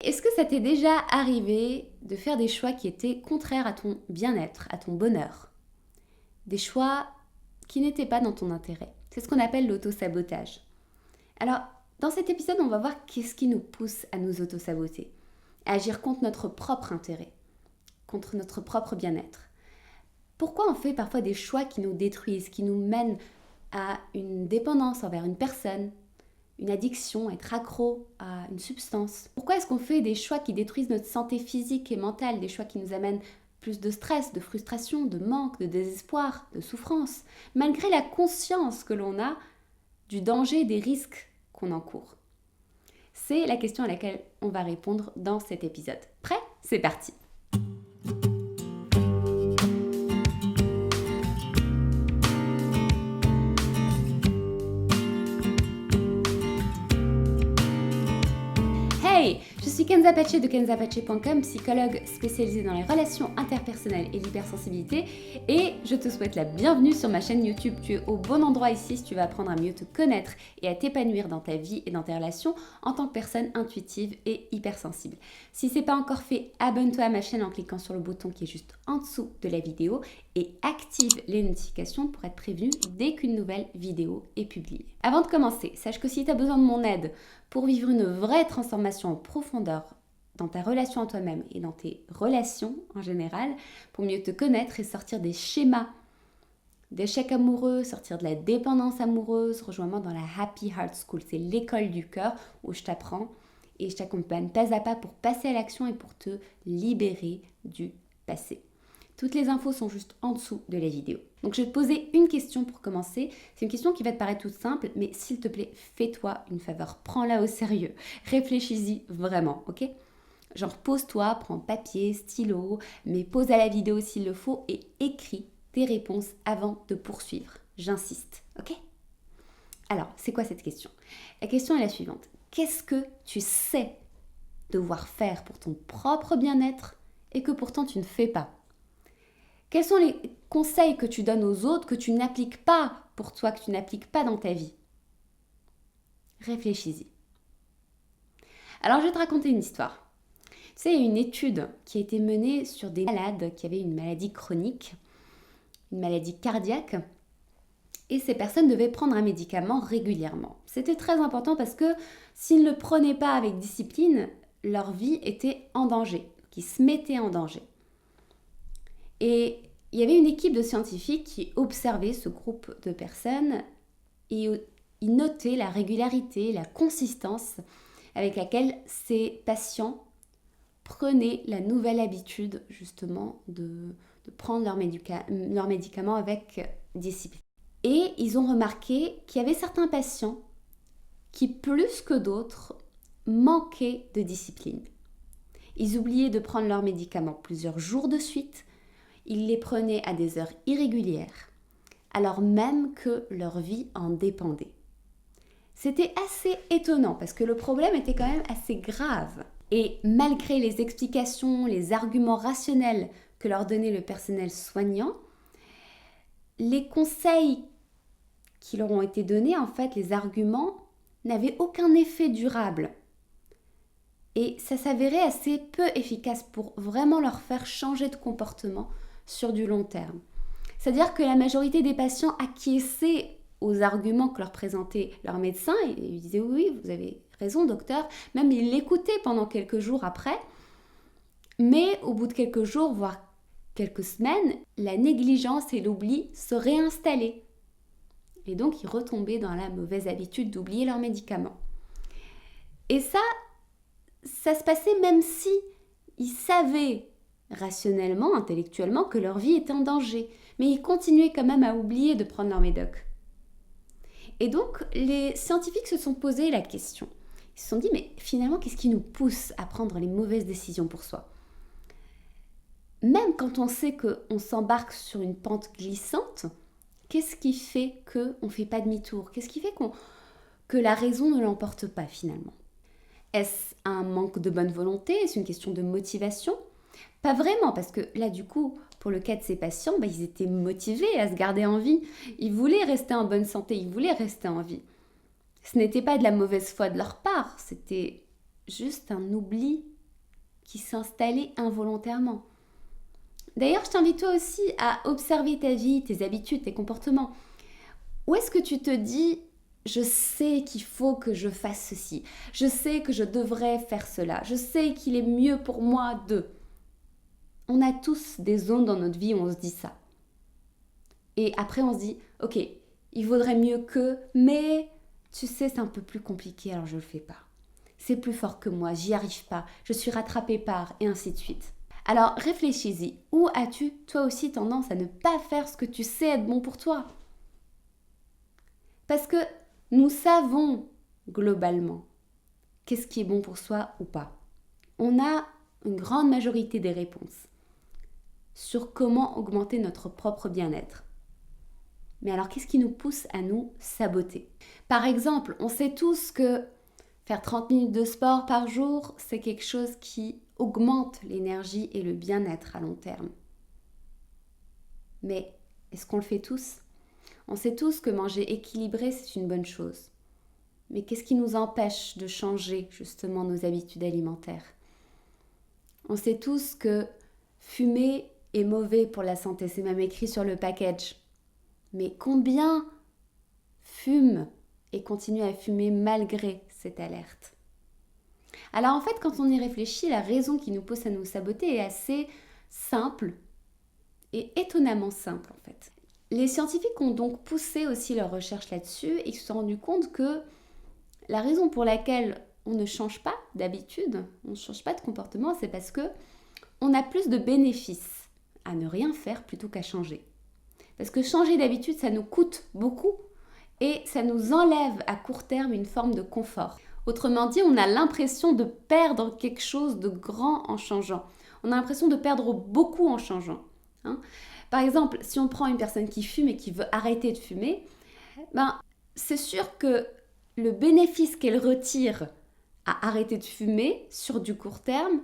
Est-ce que ça t'est déjà arrivé de faire des choix qui étaient contraires à ton bien-être, à ton bonheur? Des choix qui n'étaient pas dans ton intérêt. C'est ce qu'on appelle l'auto-sabotage. Alors, dans cet épisode, on va voir qu'est-ce qui nous pousse à nous auto-saboter, à agir contre notre propre intérêt, contre notre propre bien-être. Pourquoi on fait parfois des choix qui nous détruisent, qui nous mènent à une dépendance envers une personne, une addiction, être accro à une substance? Pourquoi est-ce qu'on fait des choix qui détruisent notre santé physique et mentale, des choix qui nous amènent plus de stress, de frustration, de manque, de désespoir, de souffrance, malgré la conscience que l'on a du danger et des risques qu'on encourt? C'est la question à laquelle on va répondre dans cet épisode. Prêt? C'est parti! Hey, je suis Kenza Pache de kenzapache.com, psychologue spécialisée dans les relations interpersonnelles et l'hypersensibilité, et je te souhaite la bienvenue sur ma chaîne YouTube. Tu es au bon endroit ici si tu veux apprendre à mieux te connaître et à t'épanouir dans ta vie et dans tes relations en tant que personne intuitive et hypersensible. Si ce n'est pas encore fait, abonne-toi à ma chaîne en cliquant sur le bouton qui est juste en dessous de la vidéo et active les notifications pour être prévenu dès qu'une nouvelle vidéo est publiée. Avant de commencer, sache que si tu as besoin de mon aide pour vivre une vraie transformation en profondeur dans ta relation à toi-même et dans tes relations en général, pour mieux te connaître et sortir des schémas d'échecs amoureux, sortir de la dépendance amoureuse, rejoins-moi dans la Happy Heart School. C'est l'école du cœur où je t'apprends et je t'accompagne pas à pas pour passer à l'action et pour te libérer du passé. Toutes les infos sont juste en dessous de la vidéo. Donc je vais te poser une question pour commencer. C'est une question qui va te paraître toute simple, mais s'il te plaît, fais-toi une faveur. Prends-la au sérieux. Réfléchis-y vraiment, ok? Genre pose-toi, prends papier, stylo, mais pose à la vidéo s'il le faut et écris tes réponses avant de poursuivre. J'insiste, ok? Alors, c'est quoi cette question? La question est la suivante. Qu'est-ce que tu sais devoir faire pour ton propre bien-être et que pourtant tu ne fais pas? Quels sont les conseils que tu donnes aux autres que tu n'appliques pas pour toi, que tu n'appliques pas dans ta vie? Réfléchis-y. Alors, je vais te raconter une histoire. Tu sais, il y a une étude qui a été menée sur des malades qui avaient une maladie chronique, une maladie cardiaque, et ces personnes devaient prendre un médicament régulièrement. C'était très important parce que s'ils ne le prenaient pas avec discipline, leur vie était en danger, qu'ils se mettaient en danger. Et il y avait une équipe de scientifiques qui observait ce groupe de personnes et ils notaient la régularité, la consistance avec laquelle ces patients prenaient la nouvelle habitude justement de prendre leurs médicaments avec discipline. Et ils ont remarqué qu'il y avait certains patients qui, plus que d'autres, manquaient de discipline. Ils oubliaient de prendre leurs médicaments plusieurs jours de suite. Ils les prenaient à des heures irrégulières, alors même que leur vie en dépendait. C'était assez étonnant parce que le problème était quand même assez grave. Et malgré les explications, les arguments rationnels que leur donnait le personnel soignant, les conseils qui leur ont été donnés, en fait, les arguments, n'avaient aucun effet durable. Et ça s'avérait assez peu efficace pour vraiment leur faire changer de comportement sur du long terme. C'est-à-dire que la majorité des patients acquiesçaient aux arguments que leur présentait leur médecin. Ils disaient oui, vous avez raison docteur. Même ils l'écoutaient pendant quelques jours après. Mais au bout de quelques jours, voire quelques semaines, la négligence et l'oubli se réinstallaient. Et donc ils retombaient dans la mauvaise habitude d'oublier leurs médicaments. Et ça se passait même si ils savaient rationnellement, intellectuellement, que leur vie était en danger. Mais ils continuaient quand même à oublier de prendre leur médoc. Et donc, les scientifiques se sont posé la question. Ils se sont dit, mais finalement, qu'est-ce qui nous pousse à prendre les mauvaises décisions pour soi? Même quand on sait qu'on s'embarque sur une pente glissante, qu'est-ce qui fait qu'on ne fait pas demi-tour? Qu'est-ce qui fait que la raison ne l'emporte pas finalement? Est-ce un manque de bonne volonté? Est-ce une question de motivation? Pas vraiment, parce que là, du coup, pour le cas de ces patients, ils étaient motivés à se garder en vie. Ils voulaient rester en bonne santé, ils voulaient rester en vie. Ce n'était pas de la mauvaise foi de leur part, c'était juste un oubli qui s'installaient involontairement. D'ailleurs, je t'invite toi aussi à observer ta vie, tes habitudes, tes comportements. Où est-ce que tu te dis « je sais qu'il faut que je fasse ceci, je sais que je devrais faire cela, je sais qu'il est mieux pour moi de… » On a tous des zones dans notre vie où on se dit ça. Et après on se dit « ok, il vaudrait mieux que, mais tu sais c'est un peu plus compliqué alors je ne le fais pas. C'est plus fort que moi, j'y arrive pas, je suis rattrapée par… » et ainsi de suite. Alors réfléchis-y, où as-tu toi aussi tendance à ne pas faire ce que tu sais être bon pour toi? Parce que nous savons globalement qu'est-ce qui est bon pour soi ou pas. On a une grande majorité des réponses sur comment augmenter notre propre bien-être. Mais alors qu'est-ce qui nous pousse à nous saboter? Par exemple, on sait tous que faire 30 minutes de sport par jour, c'est quelque chose qui augmente l'énergie et le bien-être à long terme. Mais est-ce qu'on le fait tous? On sait tous que manger équilibré, c'est une bonne chose. Mais qu'est-ce qui nous empêche de changer justement nos habitudes alimentaires? On sait tous que fumer est mauvais pour la santé, c'est même écrit sur le package. Mais combien fument et continuent à fumer malgré cette alerte? Alors en fait, quand on y réfléchit, la raison qui nous pousse à nous saboter est assez simple et étonnamment simple en fait. Les scientifiques ont donc poussé aussi leurs recherches là-dessus et ils se sont rendus compte que la raison pour laquelle on ne change pas d'habitude, on ne change pas de comportement, c'est parce que on a plus de bénéfices à ne rien faire plutôt qu'à changer. Parce que changer d'habitude, ça nous coûte beaucoup et ça nous enlève à court terme une forme de confort. Autrement dit, on a l'impression de perdre quelque chose de grand en changeant. On a l'impression de perdre beaucoup en changeant. Par exemple, si on prend une personne qui fume et qui veut arrêter de fumer, c'est sûr que le bénéfice qu'elle retire à arrêter de fumer sur du court terme,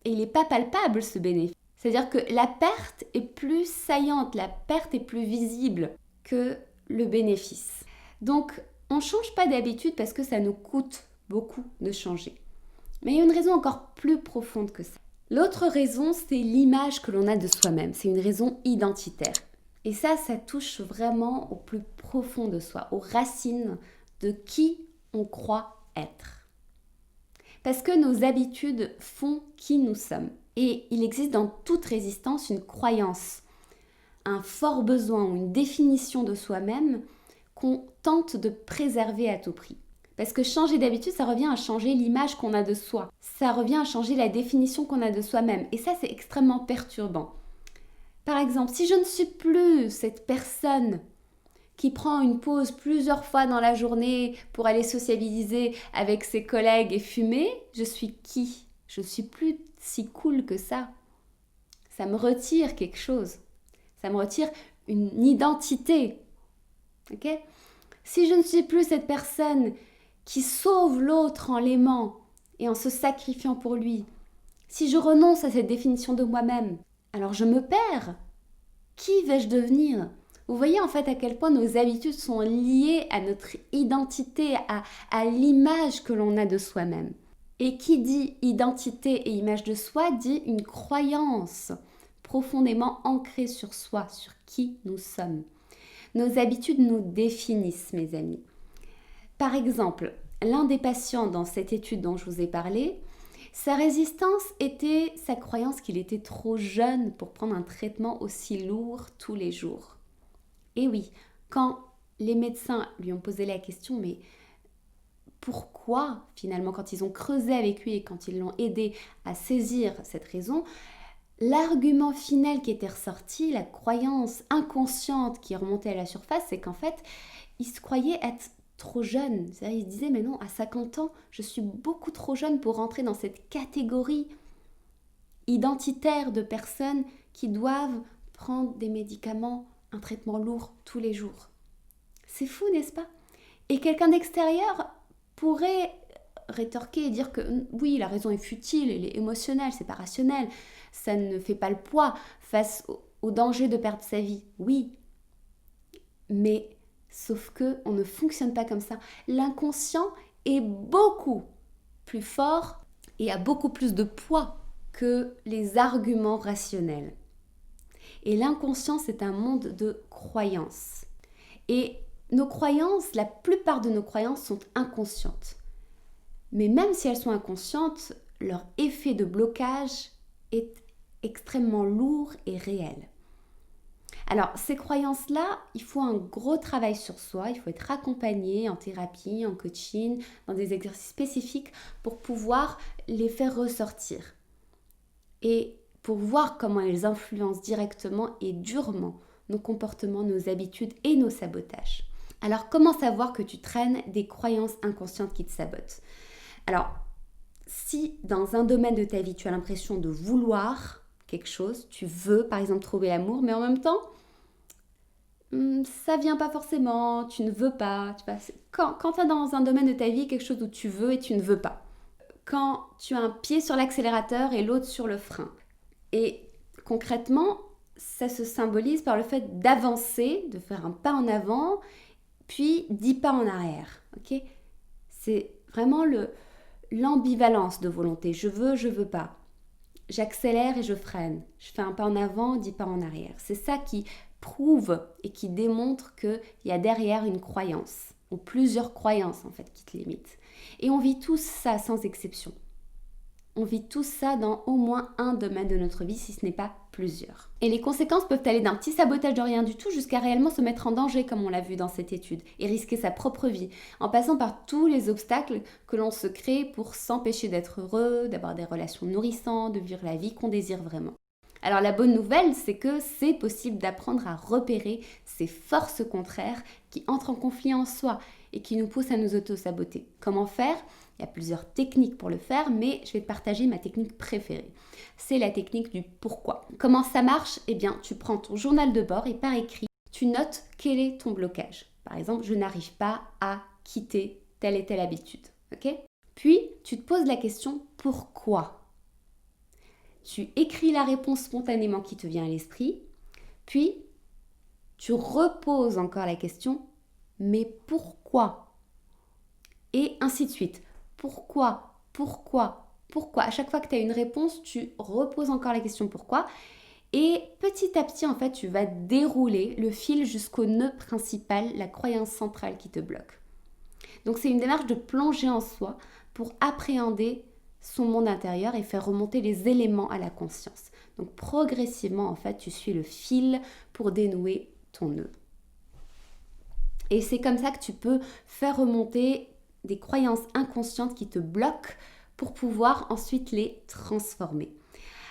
il n'est pas palpable ce bénéfice. C'est-à-dire que la perte est plus saillante, la perte est plus visible que le bénéfice. Donc, on ne change pas d'habitude parce que ça nous coûte beaucoup de changer. Mais il y a une raison encore plus profonde que ça. L'autre raison, c'est l'image que l'on a de soi-même. C'est une raison identitaire. Et ça touche vraiment au plus profond de soi, aux racines de qui on croit être. Parce que nos habitudes font qui nous sommes. Et il existe dans toute résistance une croyance, un fort besoin ou une définition de soi-même qu'on tente de préserver à tout prix. Parce que changer d'habitude, ça revient à changer l'image qu'on a de soi. Ça revient à changer la définition qu'on a de soi-même. Et ça, c'est extrêmement perturbant. Par exemple, si je ne suis plus cette personne qui prend une pause plusieurs fois dans la journée pour aller sociabiliser avec ses collègues et fumer, je suis qui? Je ne suis plus si cool que ça. Ça me retire quelque chose. Ça me retire une identité. Ok? Si je ne suis plus cette personne qui sauve l'autre en l'aimant et en se sacrifiant pour lui, si je renonce à cette définition de moi-même, alors je me perds. Qui vais-je devenir? Vous voyez en fait à quel point nos habitudes sont liées à notre identité, à l'image que l'on a de soi-même. Et qui dit identité et image de soi dit une croyance profondément ancrée sur soi, sur qui nous sommes. Nos habitudes nous définissent, mes amis. Par exemple, l'un des patients dans cette étude dont je vous ai parlé, sa résistance était sa croyance qu'il était trop jeune pour prendre un traitement aussi lourd tous les jours. Et oui, quand les médecins lui ont posé la question, mais pourquoi finalement, quand ils ont creusé avec lui et quand ils l'ont aidé à saisir cette raison, l'argument final qui était ressorti, la croyance inconsciente qui remontait à la surface, c'est qu'en fait, il se croyait être trop jeune. C'est-à-dire, il se disait, mais non, à 50 ans, je suis beaucoup trop jeune pour rentrer dans cette catégorie identitaire de personnes qui doivent prendre des médicaments, un traitement lourd tous les jours. C'est fou, n'est-ce pas? Et quelqu'un d'extérieur pourrait rétorquer et dire que oui, la raison est futile, elle est émotionnelle, c'est pas rationnel, ça ne fait pas le poids face au danger de perdre sa vie. Oui, mais sauf que on ne fonctionne pas comme ça. L'inconscient est beaucoup plus fort et a beaucoup plus de poids que les arguments rationnels. Et l'inconscient, c'est un monde de croyances. Et nos croyances, la plupart de nos croyances sont inconscientes. Mais même si elles sont inconscientes, leur effet de blocage est extrêmement lourd et réel. Alors, ces croyances-là, il faut un gros travail sur soi, il faut être accompagné en thérapie, en coaching, dans des exercices spécifiques pour pouvoir les faire ressortir. Et pour voir comment elles influencent directement et durement nos comportements, nos habitudes et nos sabotages. Alors, comment savoir que tu traînes des croyances inconscientes qui te sabotent? Alors, si dans un domaine de ta vie, tu as l'impression de vouloir quelque chose, tu veux par exemple trouver l'amour, mais en même temps, ça vient pas forcément, tu ne veux pas. Quand tu as dans un domaine de ta vie quelque chose où tu veux et tu ne veux pas. Quand tu as un pied sur l'accélérateur et l'autre sur le frein. Et concrètement, ça se symbolise par le fait d'avancer, de faire un pas en avant, puis 10 pas en arrière. Okay, c'est vraiment l'ambivalence de volonté. Je veux pas. J'accélère et je freine. Je fais un pas en avant, 10 pas en arrière. C'est ça qui prouve et qui démontre qu'il y a derrière une croyance, ou plusieurs croyances en fait qui te limitent. Et on vit tous ça sans exception. On vit tous ça dans au moins un domaine de notre vie, si ce n'est pas plusieurs. Et les conséquences peuvent aller d'un petit sabotage de rien du tout jusqu'à réellement se mettre en danger, comme on l'a vu dans cette étude, et risquer sa propre vie, en passant par tous les obstacles que l'on se crée pour s'empêcher d'être heureux, d'avoir des relations nourrissantes, de vivre la vie qu'on désire vraiment. Alors la bonne nouvelle, c'est que c'est possible d'apprendre à repérer ces forces contraires qui entrent en conflit en soi et qui nous poussent à nous auto-saboter. Comment faire ? Il y a plusieurs techniques pour le faire, mais je vais te partager ma technique préférée. C'est la technique du pourquoi. Comment ça marche ? Eh bien, tu prends ton journal de bord et par écrit, tu notes quel est ton blocage. Par exemple, je n'arrive pas à quitter telle et telle habitude. Ok ? Puis, tu te poses la question pourquoi ? Tu écris la réponse spontanément qui te vient à l'esprit, puis tu reposes encore la question mais pourquoi ? Et ainsi de suite. Pourquoi ? À chaque fois que tu as une réponse, tu reposes encore la question pourquoi. Et petit à petit, en fait, tu vas dérouler le fil jusqu'au nœud principal, la croyance centrale qui te bloque. Donc, c'est une démarche de plonger en soi pour appréhender son monde intérieur et faire remonter les éléments à la conscience. Donc, progressivement, en fait, tu suis le fil pour dénouer ton nœud. Et c'est comme ça que tu peux faire remonter des croyances inconscientes qui te bloquent pour pouvoir ensuite les transformer.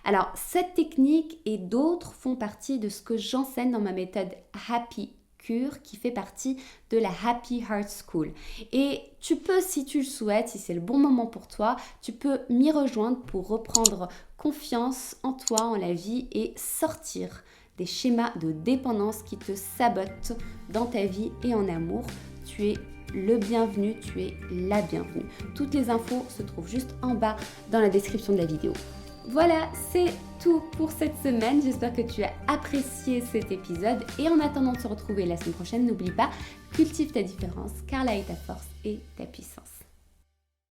Alors, cette technique et d'autres font partie de ce que j'enseigne dans ma méthode Happy Cure qui fait partie de la Happy Heart School. Et tu peux, si tu le souhaites, si c'est le bon moment pour toi, tu peux m'y rejoindre pour reprendre confiance en toi, en la vie et sortir des schémas de dépendance qui te sabotent dans ta vie et en amour. Tu es le bienvenu, tu es la bienvenue. Toutes les infos se trouvent juste en bas dans la description de la vidéo. Voilà, c'est tout pour cette semaine. J'espère que tu as apprécié cet épisode. Et en attendant de se retrouver la semaine prochaine, n'oublie pas, cultive ta différence car là est ta force et ta puissance.